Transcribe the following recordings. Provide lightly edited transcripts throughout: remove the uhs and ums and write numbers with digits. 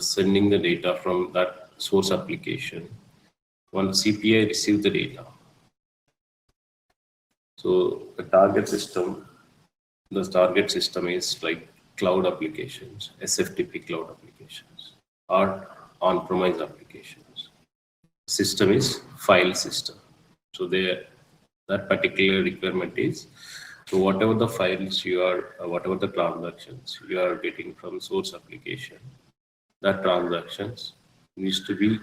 sending the data from that source application. Once CPI receives the data, so the target system is like cloud applications, SFTP cloud applications, or on-premise applications. System is file system. So that particular requirement is, so whatever the files whatever the transactions you are getting from source application, that transactions needs to be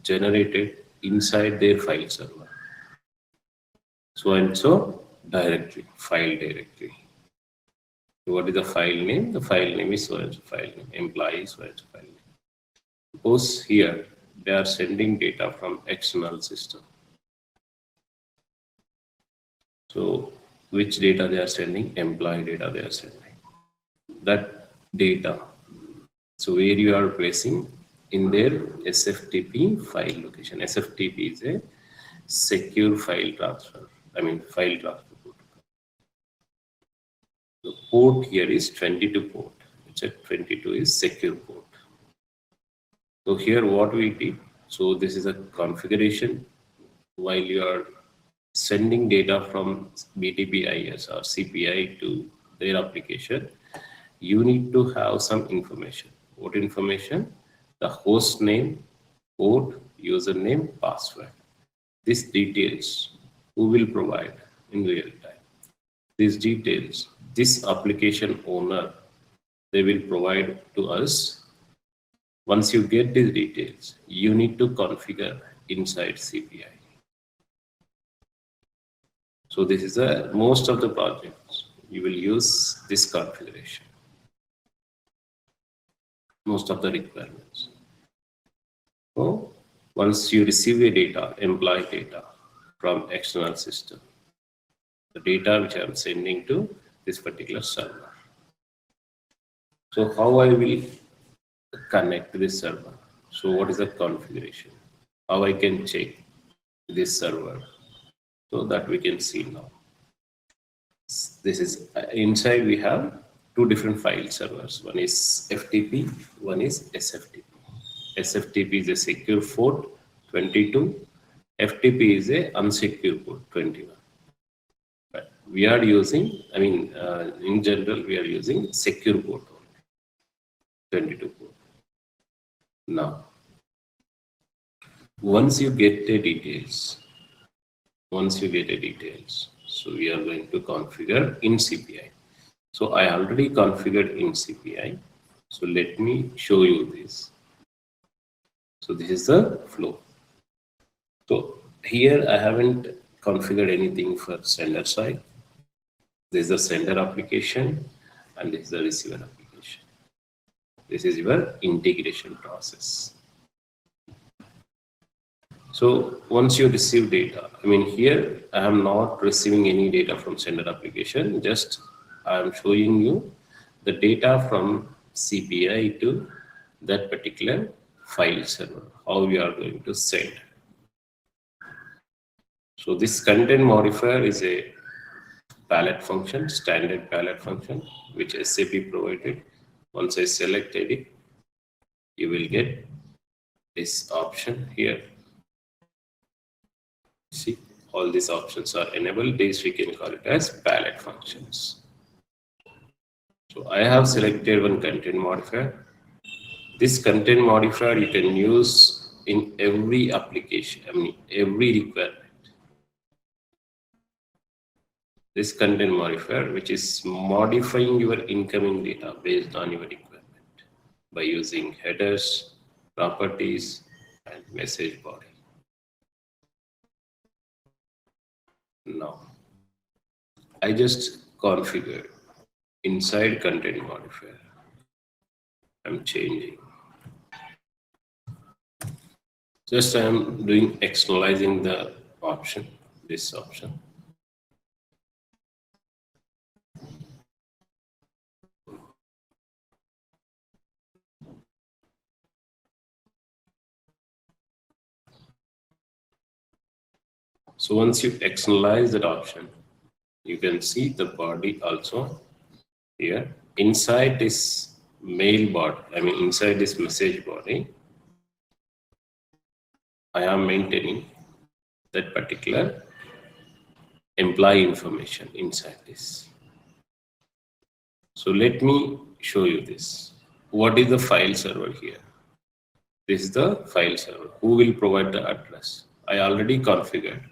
generated inside their file server. So and so directory, file directory. So what is the file name? The file name is so and so file name, employee so and so file name. Suppose here they are sending data from external system. So which data they are sending? Employee data they are sending. That data, so where you are placing in their SFTP file location. SFTP is a secure file transfer. File transfer protocol. The port here is 22 port. It's a 22 is secure port. So here what we did, so this is a configuration while you are sending data from BTP IS or CPI to their application, you need to have some information. What information? The host name, port, username, password. These details who will provide in real time. These details, this application owner, they will provide to us. Once you get these details, you need to configure inside CPI. So this is most of the projects you will use this configuration. Most of the requirements. So once you receive a data, employee data from external system, the data which I am sending to this particular server. So how I will connect to this server? So what is the configuration? How I can check this server? So that we can see now. This is inside we have two different file servers. One is FTP, one is SFTP. SFTP is a secure port 22. FTP is a unsecure port 21. But we are using, in general, we are using secure port only, 22 port. Now, once you get the details, so we are going to configure in CPI. So I already configured in CPI. So let me show you this. So this is the flow. So here I haven't configured anything for sender side. This is the sender application and this is the receiver application. This is your integration process. So once you receive data, here I am not receiving any data from sender application, just I am showing you the data from CPI to that particular file server, how we are going to send. So this content modifier is a palette function, standard palette function, which SAP provided. Once I selected it, you will get this option here. See, all these options are enabled. These we can call it as palette functions. So I have selected one content modifier. This content modifier you can use in every application, every requirement. This content modifier, which is modifying your incoming data based on your requirement by using headers, properties, and message body. Now, I just configured inside content modifier. I'm changing. Just I am doing externalizing the option, this option. So once you externalize that option, you can see the body also here. Inside this mail body, I mean inside this message body, I am maintaining that particular employee information inside this. So let me show you this. What is the file server here? This is the file server. Who will provide the address? I already configured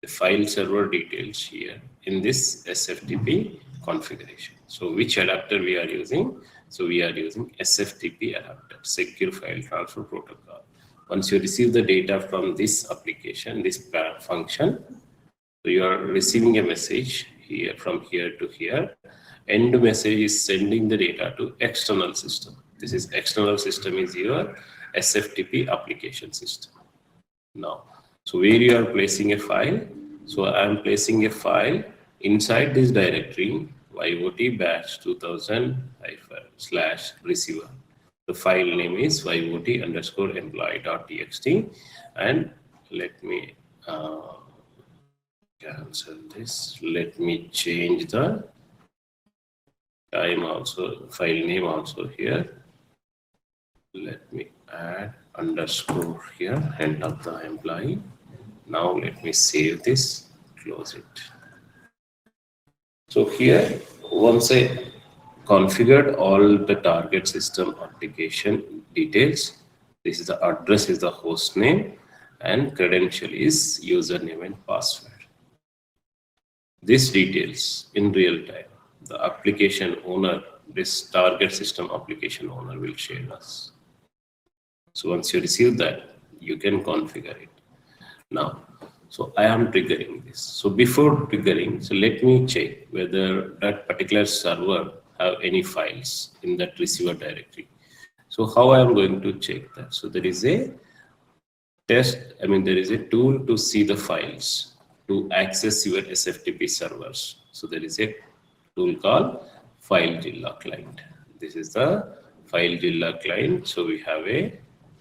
the file server details here in this SFTP configuration. So which adapter we are using? So we are using SFTP adapter, Secure File Transfer Protocol. Once you receive the data from this application, this function, so you are receiving a message here from here to here. End message is sending the data to external system. This is external system is your SFTP application system. Now, so where you are placing a file, so I am placing a file inside this directory YOT batch 2000-receiver. The file name is YOT_employee.txt, and let me cancel this. Let me change the time also, file name also here. Let me add underscore here, end of the employee. Now let me save this, close it. So here, once I configured all the target system application details, this is the address is the host name and credential is username and password. These details in real time, the application owner, this target system application owner will share us. So once you receive that, you can configure it. Now, so I am triggering this. So before triggering, so let me check whether that particular server have any files in that receiver directory. So how I am going to check that? So there is a test, I mean there is a tool to see the files to access your SFTP servers. So there is a tool called FileZilla client. This is the FileZilla client. So we have a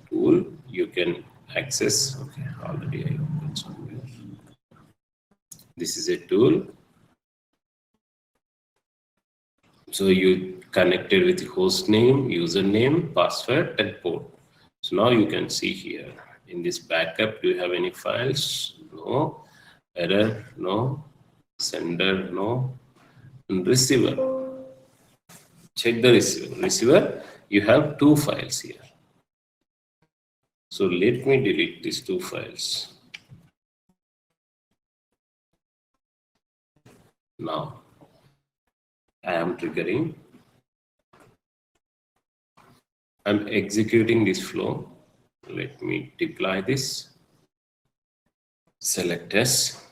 tool you can access. Okay, already I opened somewhere. This is a tool. So you connected with host name, username, password, and port. So now you can see here in this backup, do you have any files? No. Error? No. Sender? No. And receiver. Check the receiver. Receiver, you have 2 files here. So let me delete these 2 files. Now, I am triggering. I'm executing this flow. Let me deploy this. Select S.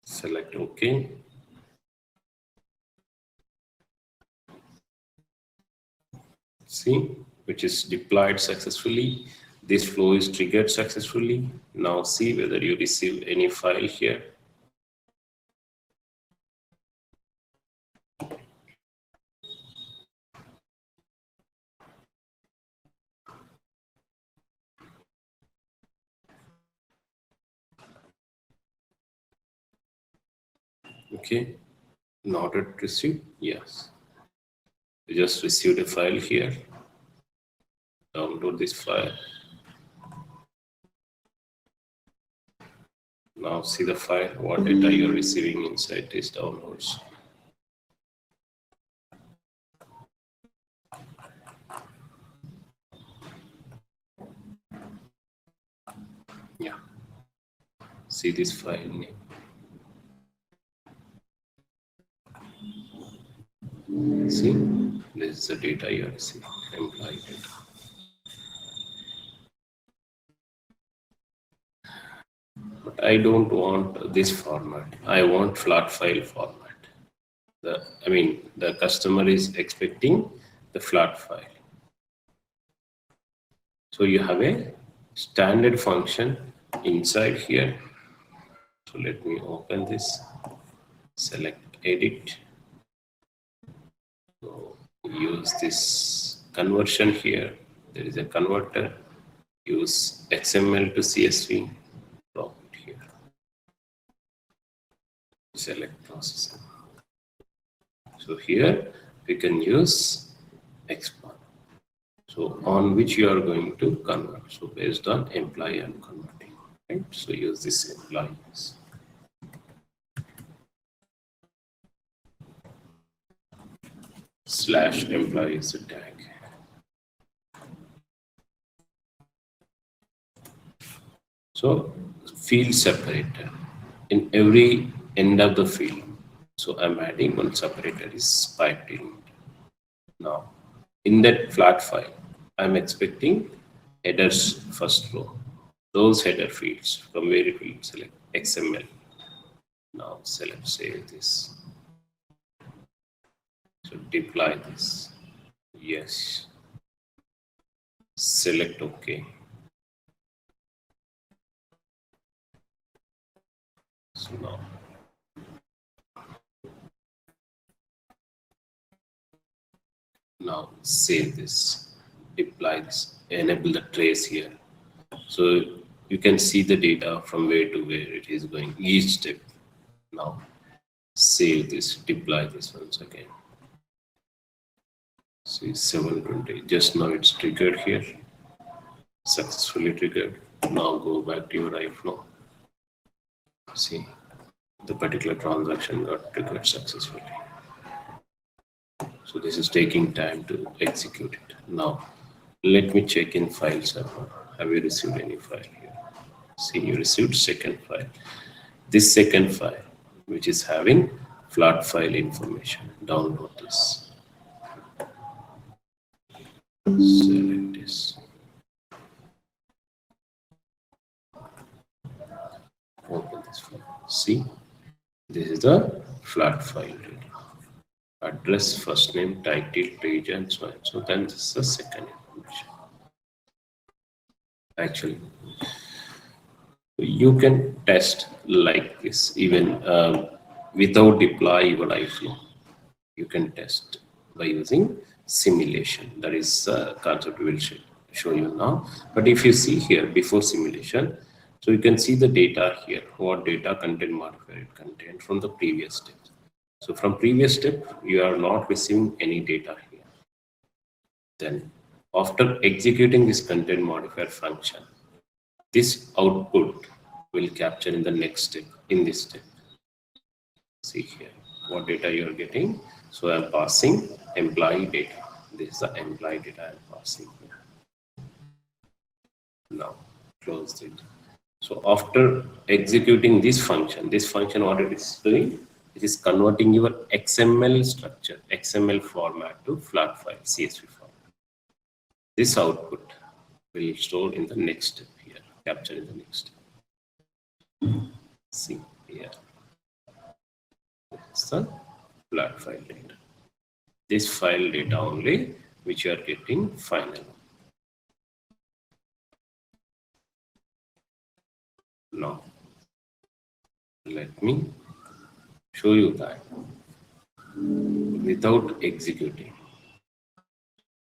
Select OK. See, which is deployed successfully. This flow is triggered successfully. Now see whether you receive any file here. Okay, not yet received. Yes, you just received a file here. Download this file. Now see the file, what data you're receiving inside these downloads. Yeah, see this file name. See, this is the data you are receiving, employee data. But I don't want this format. I want flat file format. The customer is expecting the flat file. So you have a standard function inside here. So let me open this, select edit. So use this conversion here. There is a converter. Use XML to CSV. Drop it here. Select processing. So here we can use export. So on which you are going to convert. So based on employee I'm converting, right? So use this employees. Slash employees tag. So field separator in every end of the field. So I'm adding one separator is pipe delimiter. Now in that flat file, I'm expecting headers first row. Those header fields from where it will select XML. Now select save this. So deploy this. Yes. Select OK. So now save this. Deploy this. Enable the trace here. So you can see the data from where to where it is going, each step. Now save this, deploy this once again. See 720, just now it's triggered here, successfully triggered. Now go back to your iFlow. See, the particular transaction got triggered successfully. So this is taking time to execute it. Now let me check in file server. Have you received any file here? See, you received second file. This second file, which is having flat file information, download this. Select this. Open this file. See, this is the flat file data. Address, first name, title, region, so on. So then this is the second information. Actually, you can test like this even without deploy your iFlow. You can test by using simulation. That is a concept we will show you now. But if you see here before simulation, so you can see the data here, what data content modifier it contained from the previous step. So from previous step, you are not receiving any data here. Then after executing this content modifier function, this output will capture in the next step, in this step. See here, what data you are getting. So I am passing employee data. This is the employee data I am passing here. Now close it. So after executing this function what it is doing, it is converting your XML structure, XML format to flat file, CSV file. This output will store in the next step here, capture in the next step. See here. This is the flat file data. This file data only which you are getting final. Now let me show you that without executing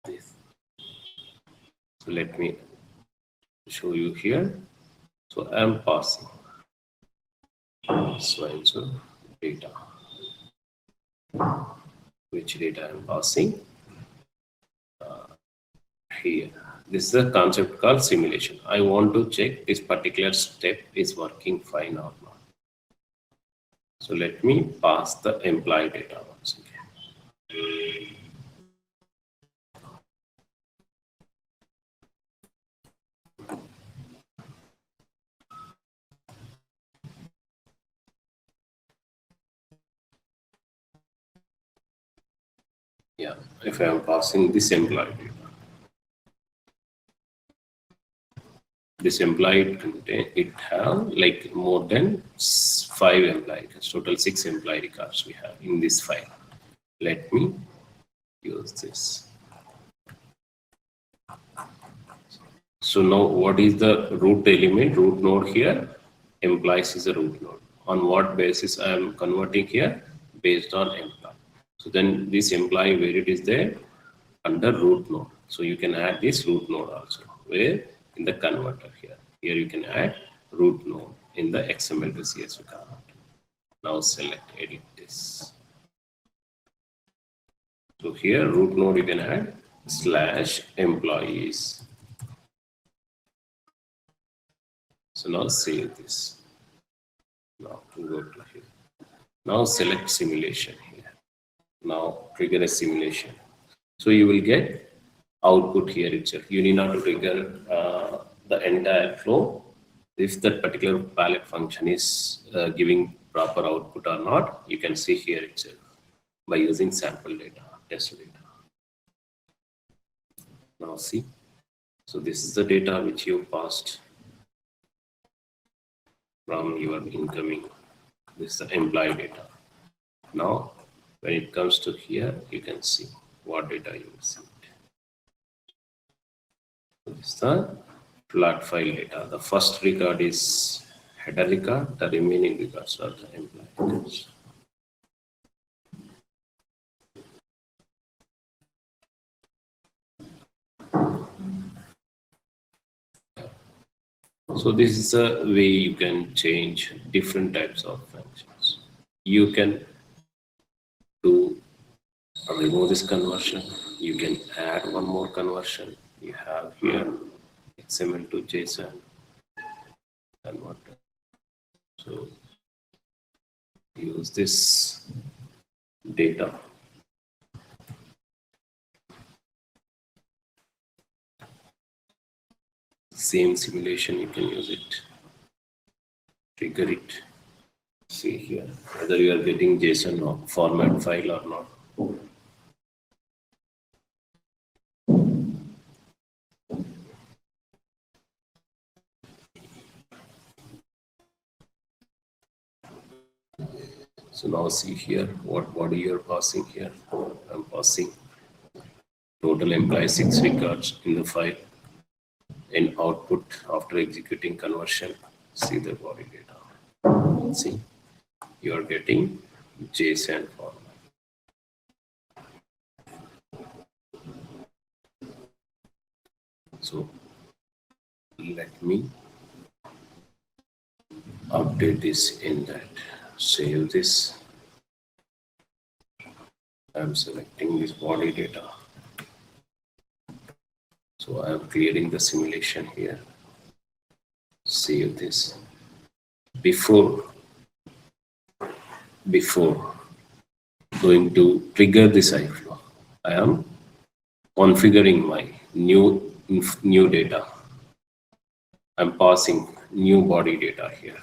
this. So let me show you here. So I am passing so data. Which data I am passing here. This is a concept called simulation. I want to check this particular step is working fine or not. So let me pass the employee data once again. Yeah, if I am passing this employee data. This employee content, it have like more than 5 employees, total 6 employee records we have in this file. Let me use this. So now what is the root element, root node here? Employees is a root node. On what basis I am converting here? Based on employee. So then this employee where it is there? Under root node. So you can add this root node also. Where? In the converter here. Here you can add root node in the XML to CSV converter. Now select edit this. So here root node you can add / employees. So now save this. Now go to here. Now select simulation here. Now trigger a simulation. So you will get output here itself. You need not to trigger the entire flow. If that particular palette function is giving proper output or not, you can see here itself by using sample data, test data. Now see, so this is the data which you passed from your incoming. This is the employee data. Now, when it comes to here, you can see what data you received. So this is the flat file data. The first record is header record, the remaining records are the employee records. So this is a way you can change different types of functions. You can remove this conversion. You can add one more conversion. You have here XML to JSON converter. So use this data. Same simulation, you can use it. Trigger it. See here whether you are getting JSON or format file or not. So now see here what body you are passing here. I'm passing total employee 6 records in the file. In output after executing conversion, see the body data. See, you are getting JSON format. So let me update this in that. Save this. I'm selecting this body data. So I'm creating the simulation here. Save this. Before going to trigger this iFlow, I am configuring my new data. I'm passing new body data here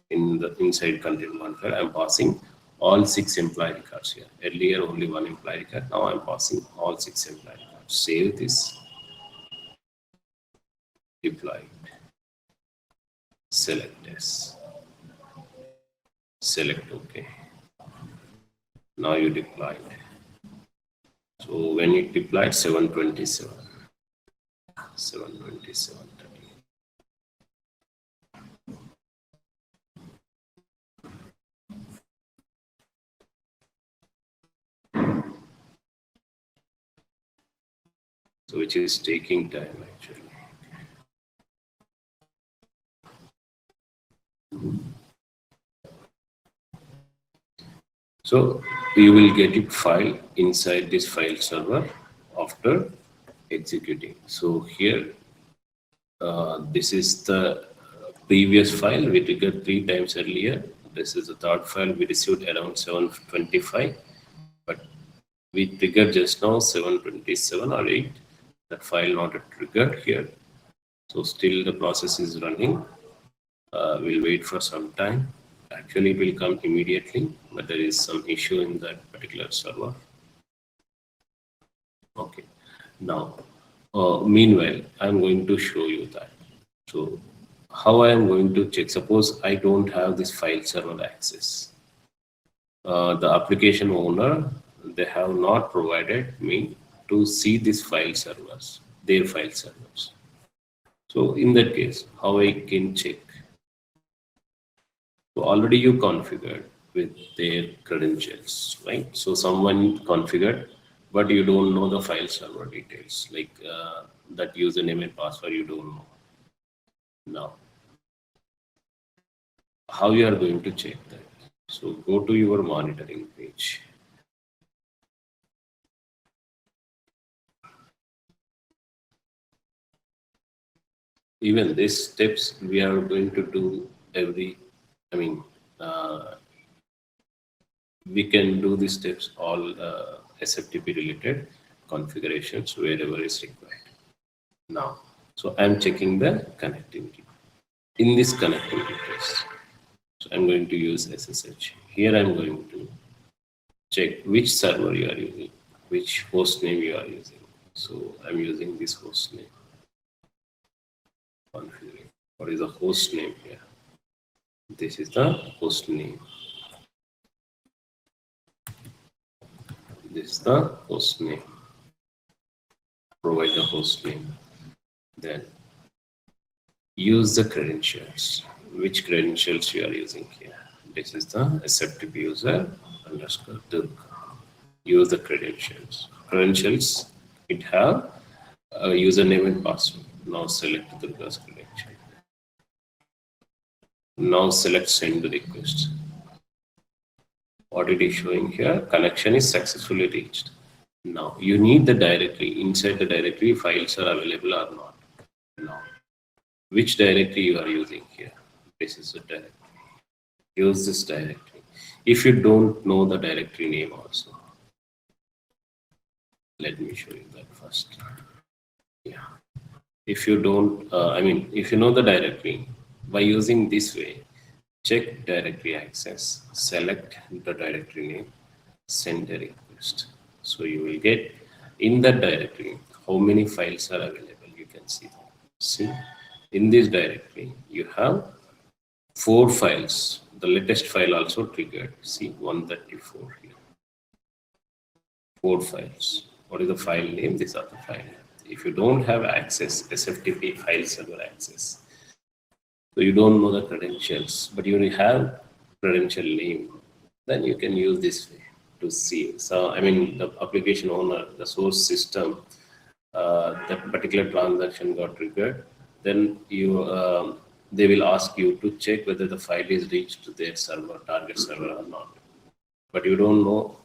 in the inside content monitor. I'm passing all 6 employee records here. Earlier only 1 employee record. Now I'm passing all 6 employee records. Save this. Deploy it. Select this. Select OK. Now you deploy it. So when it deployed 727. 727. So which is taking time actually. So you will get it file inside this file server after executing. So here, this is the previous file we triggered 3 times earlier. This is the third file we received around 725, but we triggered just now 727 or 8. That file not triggered here. So still the process is running. We'll wait for some time. Actually, it will come immediately, but there is some issue in that particular server. Okay. Now, meanwhile, I'm going to show you that. So, how I am going to check? Suppose I don't have this file server access. The application owner, they have not provided me to see these file servers, their file servers. So, in that case, how I can check? So already you configured with their credentials, right? So someone configured, but you don't know the file server details, like that username and password you don't know. Now, how you are going to check that? So go to your monitoring page. even these steps we are going to do every, I mean, we can do these steps all SFTP related configurations wherever is required. Now, so I'm checking the connectivity. In this connectivity test, so I'm going to use SSH. Here I'm going to check which server you are using, which host name you are using. So I'm using this host name. Configuring. What is the host name here? This is the host name. This is the host name. Provide the host name. Then use the credentials. Which credentials you are using here? This is the SFTP user underscore Durga. Use the credentials. Credentials, it have a username and password. Now select Durga's credential. Now select send request. What it is showing here? Connection is successfully reached. Now you need the directory. Inside the directory, files are available or not. Now, which directory you are using here? This is the directory. Use this directory. If you don't know the directory name also, let me show you that first. Yeah. If you don't, if you know the directory, by using this way, check directory access, select the directory name, send a request. So you will get in that directory how many files are available. You can see that. See, in this directory, you have 4 files. The latest file also triggered. See, 134 here. 4 files. What is the file name? These are the file name. If you don't have access, SFTP file server access, so you don't know the credentials, but you have credential name, then you can use this way to see. So, the application owner, the source system, that particular transaction got triggered, then you they will ask you to check whether the file is reached to their server, target server or not. But you don't know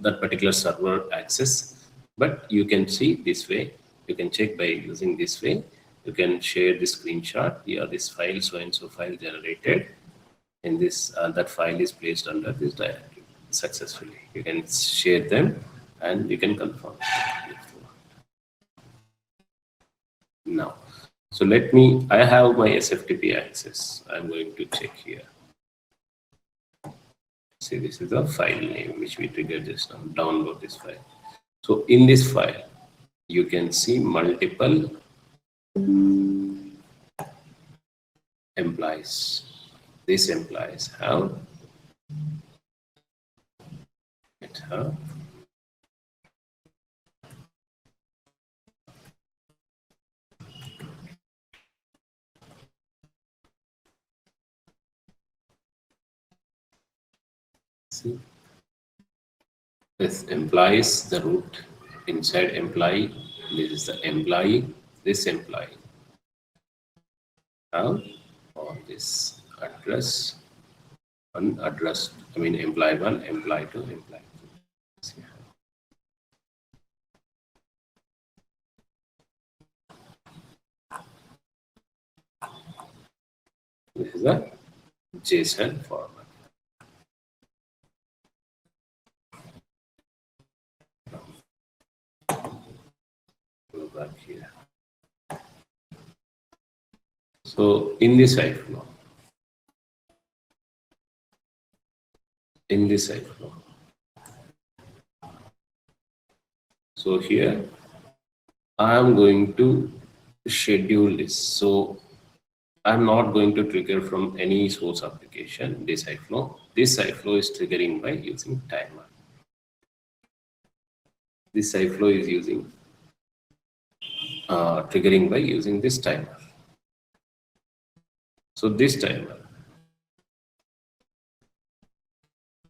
that particular server access, but you can see this way. You can check by using this way. You can share the screenshot. Here, this file, so and so file generated. In this, that file is placed under this directory successfully. You can share them and you can confirm. Now, so I have my SFTP access. I'm going to check here. See, this is the file name which we triggered just now. Download this file. So in this file, you can see multiple employees. These employees have see, this implies the root. Inside employee, this is the employee. This employee have all this address, employee 1, employee 2, employee 3. This is a JSON format. Go back here. So in this iFlow, so here I am going to schedule this. So I'm not going to trigger from any source application this iFlow. This iFlow is triggering by using timer. This iFlow is using triggering by using this timer. So this timer,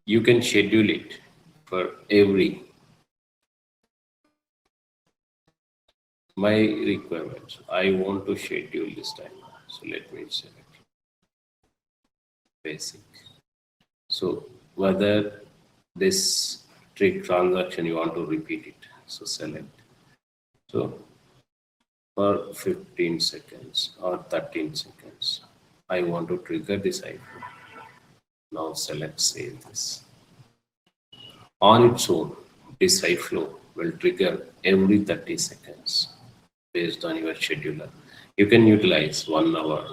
you can schedule it for every my requirements. I want to schedule this timer. So let me select basic. So whether this transaction you want to repeat it. So select. So for 15 seconds or 13 seconds. I want to trigger this iFlow. Now select save this. On its own, this iFlow will trigger every 30 seconds based on your scheduler. You can utilize 1 hour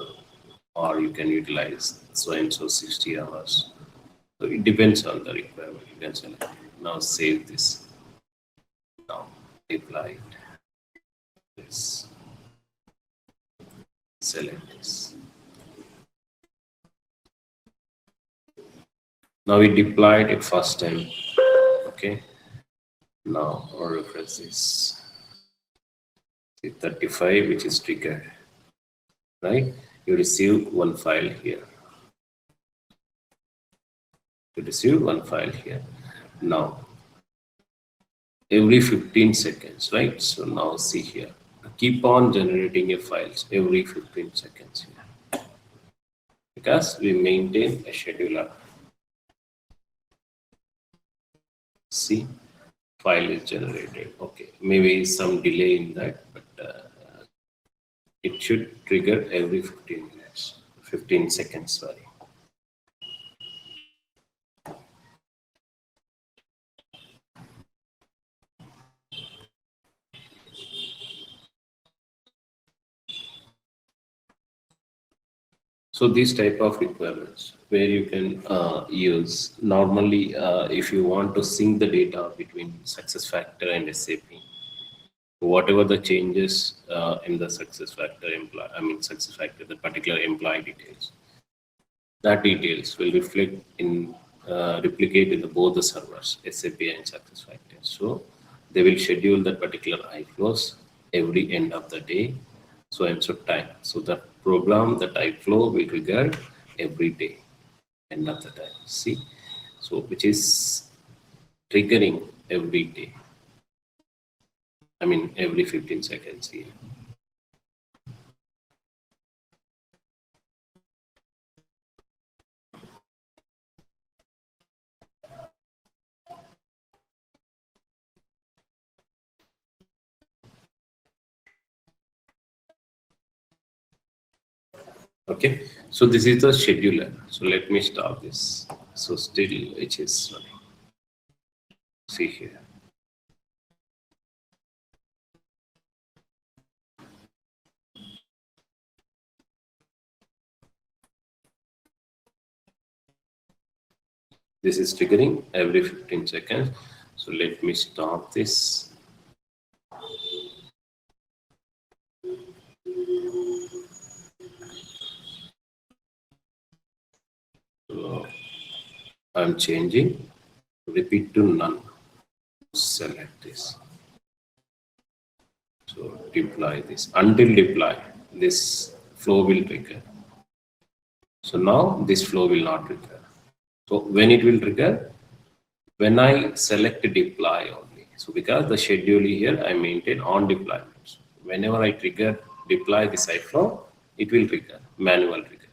or you can utilize so and so 60 hours. So it depends on the requirement. You can select. Now save this. Now deploy it. This. Select this. Now we deployed it first time. Okay. Now I'll refresh this. See 35, which is triggered. Right? You receive one file here. You receive one file here. Now every 15 seconds, right? So now see here. Keep on generating your files every 15 seconds here. Because we maintain a scheduler. See, file is generated. Okay, maybe some delay in that, but it should trigger every 15 minutes, 15 seconds, sorry. So these type of requirements where you can use normally if you want to sync the data between SuccessFactors and SAP, whatever the changes in the SuccessFactors, the particular employee details, that details will reflect in replicate in both the servers, SAP and SuccessFactors. So they will schedule that particular iFlows every end of the day, so and so time. So the program, that iFlow will trigger every day, end of the time. See, so which is triggering every day. I mean every 15 seconds here. Okay, so this is the scheduler. So let me stop this. So still it is running. See here. This is triggering every 15 seconds. So let me stop this. So I'm changing, repeat to none. Select this. So deploy this. Until deploy, this flow will trigger. So now this flow will not trigger. So when it will trigger? When I select deploy only. So because the schedule here I maintain on deployments. Whenever I deploy this iFlow, it will trigger, manual trigger.